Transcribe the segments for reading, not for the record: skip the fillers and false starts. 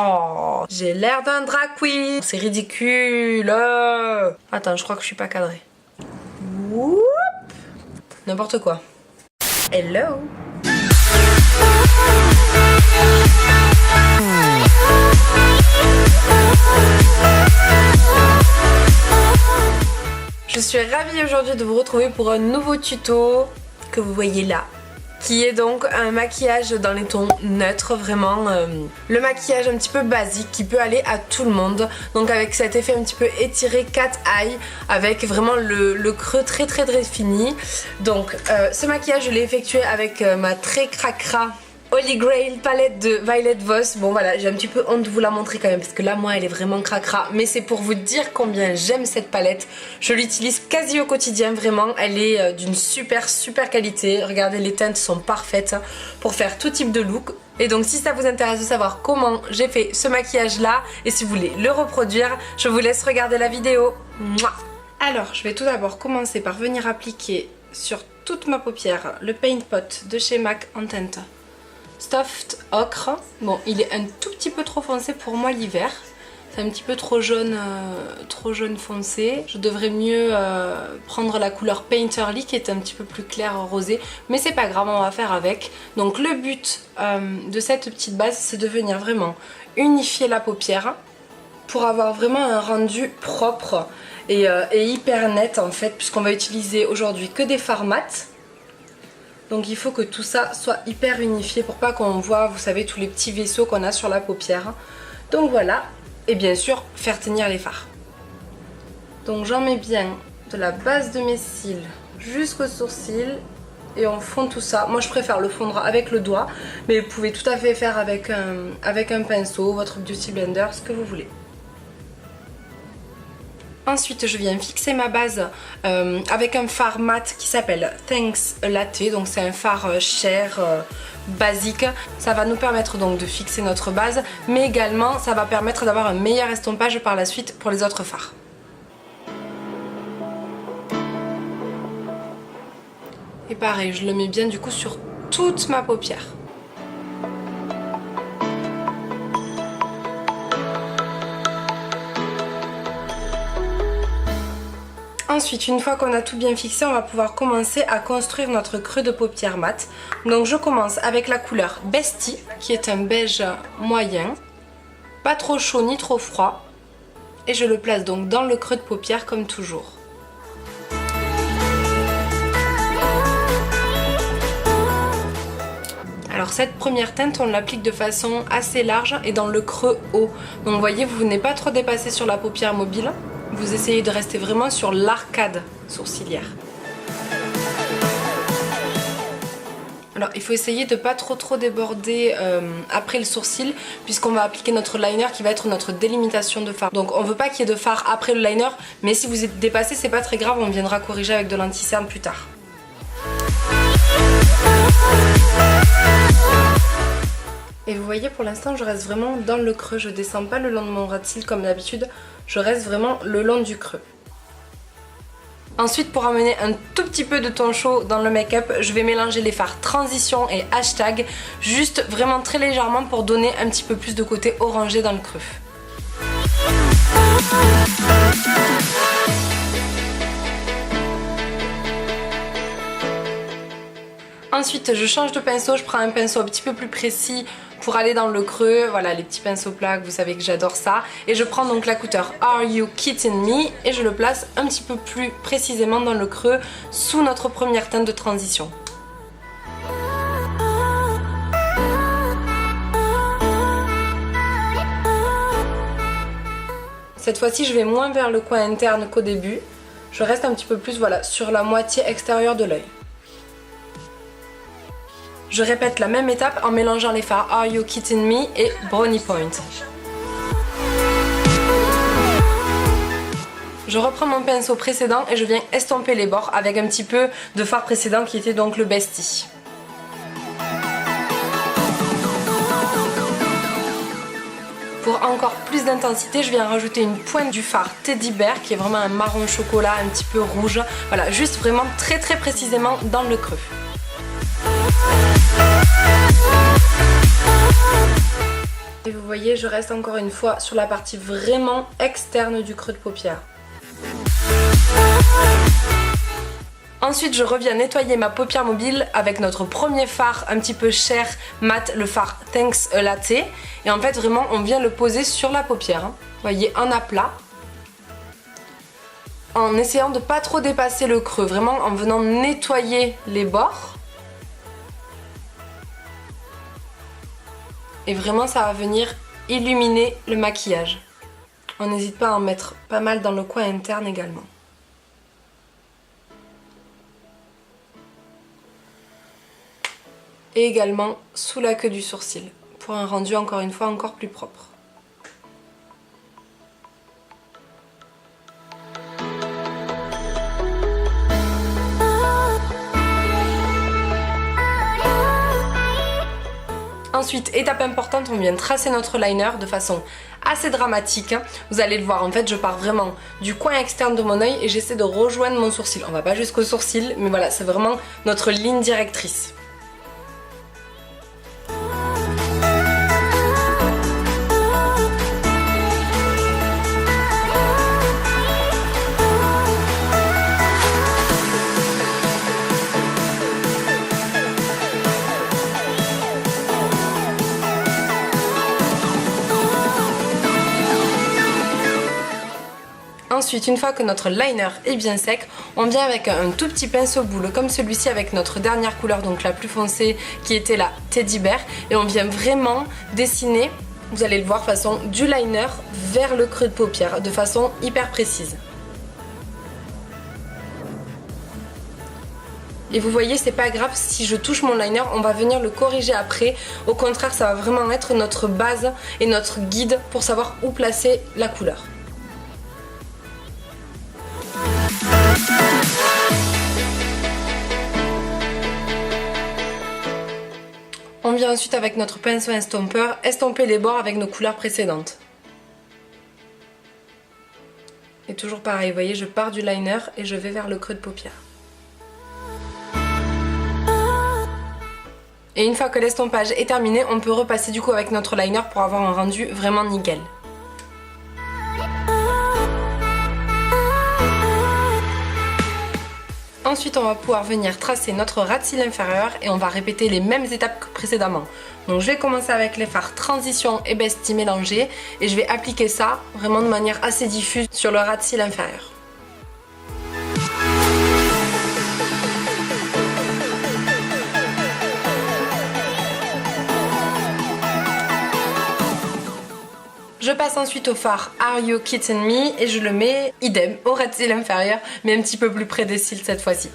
Oh, j'ai l'air d'un drag queen. C'est ridicule. Attends, je crois que je suis pas cadrée. Whoop. N'importe quoi. Hello. Je suis ravie aujourd'hui de vous retrouver pour un nouveau tuto que vous voyez là, qui est donc un maquillage dans les tons neutres, vraiment le maquillage un petit peu basique qui peut aller à tout le monde, donc avec cet effet un petit peu étiré cat eye, avec vraiment le creux très fini. Donc ce maquillage je l'ai effectué avec ma très cracra Holy Grail palette de Violet Voss. Bon voilà, j'ai un petit peu honte de vous la montrer quand même parce que là moi elle est vraiment cracra, mais c'est pour vous dire combien j'aime cette palette. Je l'utilise quasi au quotidien, vraiment elle est d'une super qualité. Regardez, les teintes sont parfaites pour faire tout type de look. Et donc si ça vous intéresse de savoir comment j'ai fait ce maquillage là et si vous voulez le reproduire, je vous laisse regarder la vidéo. Mouah. Alors je vais tout d'abord commencer par venir appliquer sur toute ma paupière le Paint Pot de chez MAC en teinte Soft Ocre. Bon, il est un tout petit peu trop foncé pour moi l'hiver. C'est un petit peu trop jaune foncé. Je devrais mieux prendre la couleur Painterly qui est un petit peu plus clair rosé. Mais c'est pas grave, on va faire avec. Donc le but de cette petite base, c'est de venir vraiment unifier la paupière pour avoir vraiment un rendu propre et hyper net en fait, puisqu'on va utiliser aujourd'hui que des fards mat. Donc il faut que tout ça soit hyper unifié pour pas qu'on voit, vous savez, tous les petits vaisseaux qu'on a sur la paupière. Donc voilà, et bien sûr faire tenir les fards. Donc j'en mets bien de la base de mes cils jusqu'aux sourcils et on fond tout ça. Moi je préfère le fondre avec le doigt, mais vous pouvez tout à fait faire avec un pinceau, votre beauty blender, ce que vous voulez. Ensuite je viens fixer ma base avec un fard mat qui s'appelle Thanks Latte. Donc c'est un fard cher, basique. Ça va nous permettre donc de fixer notre base, mais également ça va permettre d'avoir un meilleur estompage par la suite pour les autres fards. Et pareil, je le mets bien du coup sur toute ma paupière. Ensuite, une fois qu'on a tout bien fixé, on va pouvoir commencer à construire notre creux de paupière mat. Donc je commence avec la couleur Bestie, qui est un beige moyen, pas trop chaud ni trop froid. Et je le place donc dans le creux de paupière comme toujours. Alors cette première teinte, on l'applique de façon assez large et dans le creux haut. Donc vous voyez, vous venez pas trop dépasser sur la paupière mobile. Vous essayez de rester vraiment sur l'arcade sourcilière. Alors il faut essayer de pas trop déborder après le sourcil, puisqu'on va appliquer notre liner qui va être notre délimitation de fard. Donc on veut pas qu'il y ait de fard après le liner, mais si vous êtes dépassé, c'est pas très grave, on viendra corriger avec de l'anti-cerne plus tard. Et vous voyez, pour l'instant je reste vraiment dans le creux, je descends pas le long de mon ras de cils comme d'habitude, je reste vraiment le long du creux. Ensuite, pour amener un tout petit peu de ton chaud dans le make-up, je vais mélanger les fards Transition et Hashtag, juste vraiment très légèrement pour donner un petit peu plus de côté orangé dans le creux. Ensuite je change de pinceau, je prends un pinceau un petit peu plus précis pour aller dans le creux, voilà les petits pinceaux plats, vous savez que j'adore ça. Et je prends donc la couleur Are You Kidding Me et je le place un petit peu plus précisément dans le creux sous notre première teinte de transition. Cette fois-ci je vais moins vers le coin interne qu'au début, je reste un petit peu plus voilà, sur la moitié extérieure de l'œil. Je répète la même étape en mélangeant les fards Are You Kidding Me et Brownie Point. Je reprends mon pinceau précédent et je viens estomper les bords avec un petit peu de fard précédent qui était donc le Bestie. Pour encore plus d'intensité, je viens rajouter une pointe du fard Teddy Bear qui est vraiment un marron chocolat un petit peu rouge. Voilà, juste vraiment très précisément dans le creux. Et vous voyez, je reste encore une fois sur la partie vraiment externe du creux de paupière. Ensuite, je reviens nettoyer ma paupière mobile avec notre premier fard un petit peu cher mat, le fard Thanks a Latte. Et en fait, vraiment, on vient le poser sur la paupière. Vous voyez, en aplat. En essayant de pas trop dépasser le creux, vraiment en venant nettoyer les bords. Et vraiment, ça va venir illuminer le maquillage. On n'hésite pas à en mettre pas mal dans le coin interne également. Et également sous la queue du sourcil, pour un rendu encore une fois encore plus propre. Ensuite, étape importante, on vient tracer notre liner de façon assez dramatique. Vous allez le voir, en fait, je pars vraiment du coin externe de mon œil et j'essaie de rejoindre mon sourcil. On va pas jusqu'au sourcil, mais voilà, c'est vraiment notre ligne directrice. Ensuite, une fois que notre liner est bien sec, on vient avec un tout petit pinceau boule comme celui-ci avec notre dernière couleur, donc la plus foncée qui était la Teddy Bear. Et on vient vraiment dessiner, vous allez le voir, façon du liner vers le creux de paupière de façon hyper précise. Et vous voyez, c'est pas grave si je touche mon liner, on va venir le corriger après. Au contraire, ça va vraiment être notre base et notre guide pour savoir où placer la couleur. On vient ensuite avec notre pinceau estompeur estomper les bords avec nos couleurs précédentes. Et toujours pareil, vous voyez, je pars du liner et je vais vers le creux de paupière. Et une fois que l'estompage est terminé, on peut repasser du coup avec notre liner pour avoir un rendu vraiment nickel. Ensuite, on va pouvoir venir tracer notre ras de cils inférieur et on va répéter les mêmes étapes que précédemment. Donc je vais commencer avec les fards transition et bestie mélangés et je vais appliquer ça vraiment de manière assez diffuse sur le ras de cils inférieur. Je passe ensuite au fard Are You Kidding Me et je le mets idem au ras de cils inférieur mais un petit peu plus près des cils cette fois-ci.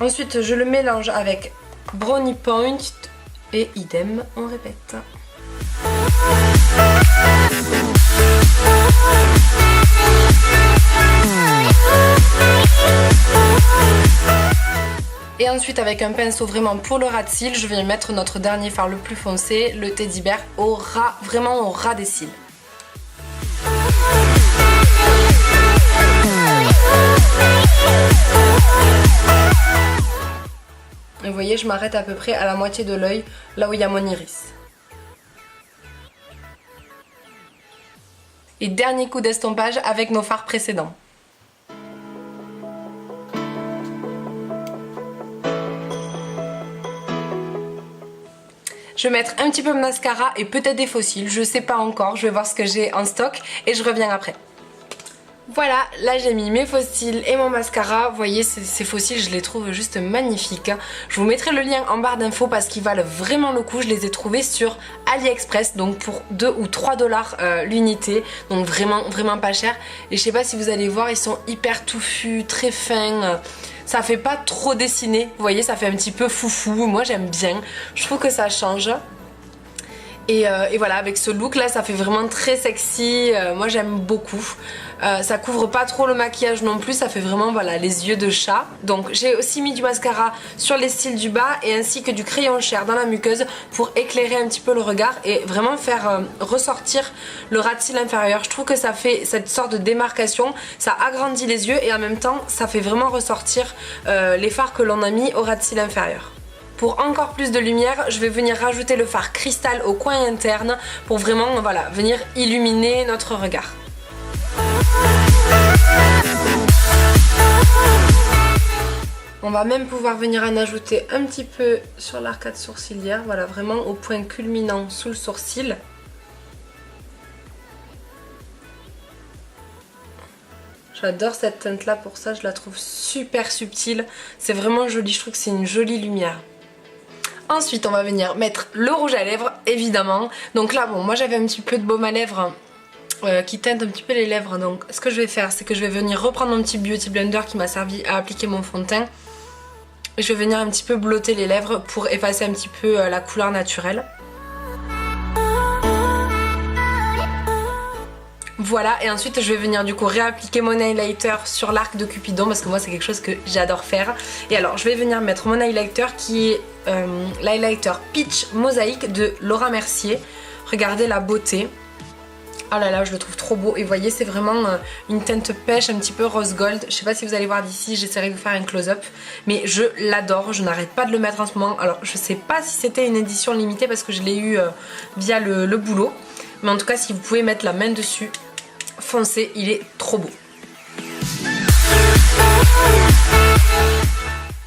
Ensuite je le mélange avec Brownie Point et idem, on répète. Et ensuite avec un pinceau vraiment pour le ras de cils, je vais mettre notre dernier fard le plus foncé, le Teddy Bear, au ras, vraiment au ras des cils. Et vous voyez, je m'arrête à peu près à la moitié de l'œil, là où il y a mon iris. Et dernier coup d'estompage avec nos fards précédents. Je vais mettre un petit peu de mascara et peut-être des faux cils, je sais pas encore, je vais voir ce que j'ai en stock et je reviens après. Voilà, là j'ai mis mes faux cils et mon mascara. Vous voyez, ces faux cils, je les trouve juste magnifiques. Je vous mettrai le lien en barre d'infos parce qu'ils valent vraiment le coup. Je les ai trouvés sur AliExpress, donc pour 2 ou 3 $ l'unité. Donc vraiment pas cher. Et je sais pas si vous allez voir, ils sont hyper touffus, très fins. Ça fait pas trop dessiné, vous voyez, ça fait un petit peu foufou. Moi j'aime bien, je trouve que ça change. Et voilà, avec ce look là ça fait vraiment très sexy, moi j'aime beaucoup. Ça couvre pas trop le maquillage non plus, ça fait vraiment voilà les yeux de chat. Donc j'ai aussi mis du mascara sur les cils du bas et ainsi que du crayon chair dans la muqueuse pour éclairer un petit peu le regard et vraiment faire ressortir le ras de cils inférieur. Je trouve que ça fait cette sorte de démarcation, ça agrandit les yeux et en même temps ça fait vraiment ressortir les fards que l'on a mis au ras de cils inférieur. Pour encore plus de lumière, je vais venir rajouter le fard cristal au coin interne pour vraiment voilà, venir illuminer notre regard. On va même pouvoir venir en ajouter un petit peu sur l'arcade sourcilière, voilà, vraiment au point culminant sous le sourcil. J'adore cette teinte là pour ça, je la trouve super subtile, c'est vraiment joli, je trouve que c'est une jolie lumière. Ensuite on va venir mettre le rouge à lèvres évidemment. Donc là bon moi j'avais un petit peu de baume à lèvres qui teinte un petit peu les lèvres. Donc ce que je vais faire c'est que je vais venir reprendre mon petit beauty blender qui m'a servi à appliquer mon fond de teint. Et je vais venir un petit peu blotter les lèvres pour effacer un petit peu la couleur naturelle. Voilà, et ensuite je vais venir du coup réappliquer mon highlighter sur l'arc de Cupidon parce que moi c'est quelque chose que j'adore faire. Et alors je vais venir mettre mon highlighter qui est l'highlighter Peach Mosaïque de Laura Mercier. Regardez la beauté. Oh là là, je le trouve trop beau et vous voyez c'est vraiment une teinte pêche un petit peu rose gold. Je sais pas si vous allez voir d'ici, j'essaierai de vous faire un close-up. Mais je l'adore, je n'arrête pas de le mettre en ce moment. Alors je sais pas si c'était une édition limitée parce que je l'ai eu via le boulot. Mais en tout cas si vous pouvez mettre la main dessus, foncez, il est trop beau.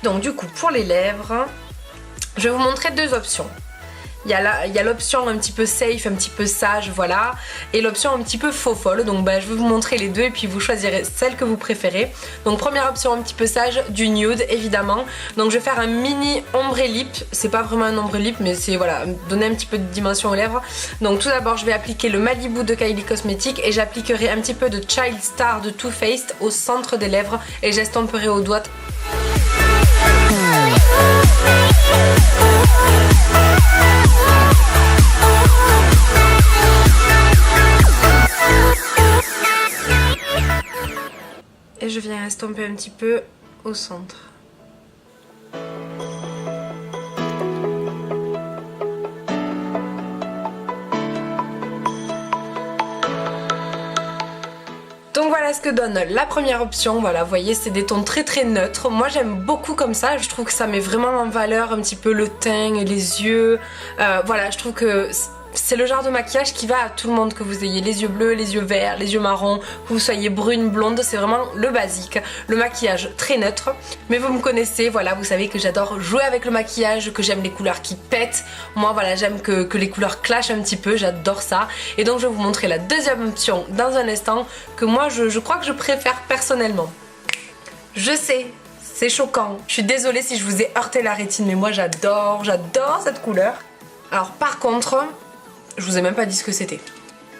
Donc du coup pour les lèvres, je vais vous montrer deux options. Il y a l'option un petit peu safe, un petit peu sage, voilà, et l'option un petit peu faux folle. Donc bah, je vais vous montrer les deux et puis vous choisirez celle que vous préférez. Donc première option un petit peu sage, du nude évidemment. Donc je vais faire un mini ombre lip, c'est pas vraiment un ombre lip mais c'est voilà, donner un petit peu de dimension aux lèvres. Donc tout d'abord je vais appliquer le Malibu de Kylie Cosmetics et j'appliquerai un petit peu de Child Star de Too Faced au centre des lèvres et j'estomperai au doigt. Et je viens estomper un petit peu au centre. Donc voilà ce que donne la première option, voilà vous voyez c'est des tons très très neutres, moi j'aime beaucoup comme ça, je trouve que ça met vraiment en valeur un petit peu le teint et les yeux, voilà je trouve que c'est le genre de maquillage qui va à tout le monde, que vous ayez les yeux bleus, les yeux verts, les yeux marrons, que vous soyez brune, blonde, c'est vraiment le basique, le maquillage très neutre. Mais vous me connaissez, voilà, vous savez que j'adore jouer avec le maquillage, que j'aime les couleurs qui pètent. Moi voilà, j'aime que les couleurs clashent un petit peu, j'adore ça. Et donc je vais vous montrer la deuxième option dans un instant, que moi je crois que je préfère personnellement. Je sais, c'est choquant, je suis désolée si je vous ai heurté la rétine, mais moi j'adore cette couleur. Alors par contre, je vous ai même pas dit ce que c'était.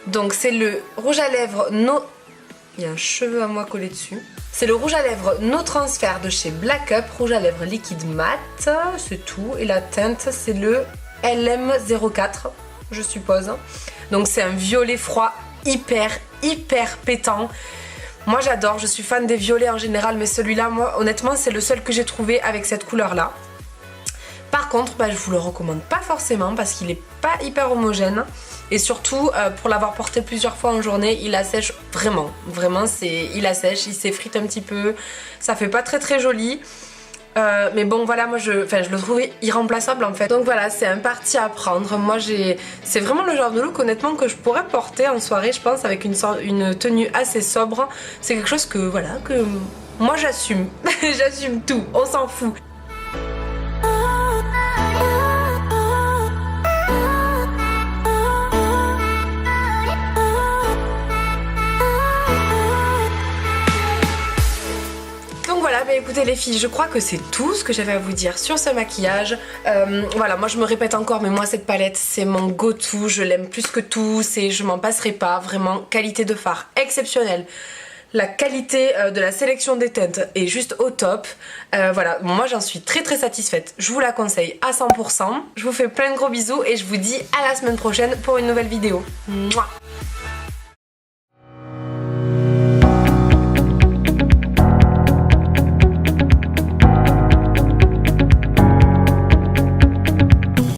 Donc c'est le rouge à lèvres No... Il y a un cheveu à moi collé dessus. C'est le rouge à lèvres No Transfert de chez Black Up, rouge à lèvres liquide mat, c'est tout. Et la teinte c'est le LM04, je suppose. Donc c'est un violet froid hyper pétant. Moi j'adore, je suis fan des violets en général, mais celui-là, moi honnêtement c'est le seul que j'ai trouvé avec cette couleur là. Par contre, bah, je vous le recommande pas forcément parce qu'il est pas hyper homogène et surtout pour l'avoir porté plusieurs fois en journée, il assèche vraiment, il assèche, il s'effrite un petit peu, ça fait pas très joli. Mais bon voilà, moi je le trouve irremplaçable en fait. Donc voilà, c'est un parti à prendre. Moi c'est vraiment le genre de look honnêtement que je pourrais porter en soirée, je pense, avec une tenue assez sobre. C'est quelque chose que voilà, que moi j'assume. J'assume tout, on s'en fout. Voilà, bah écoutez les filles, je crois que c'est tout ce que j'avais à vous dire sur ce maquillage. Voilà, moi je me répète encore, mais moi cette palette c'est mon go-to, je l'aime plus que tout, je m'en passerai pas, vraiment qualité de fard exceptionnelle. La qualité de la sélection des teintes est juste au top. Voilà, bon, moi j'en suis très satisfaite. Je vous la conseille à 100%. Je vous fais plein de gros bisous et je vous dis à la semaine prochaine pour une nouvelle vidéo. Mouah.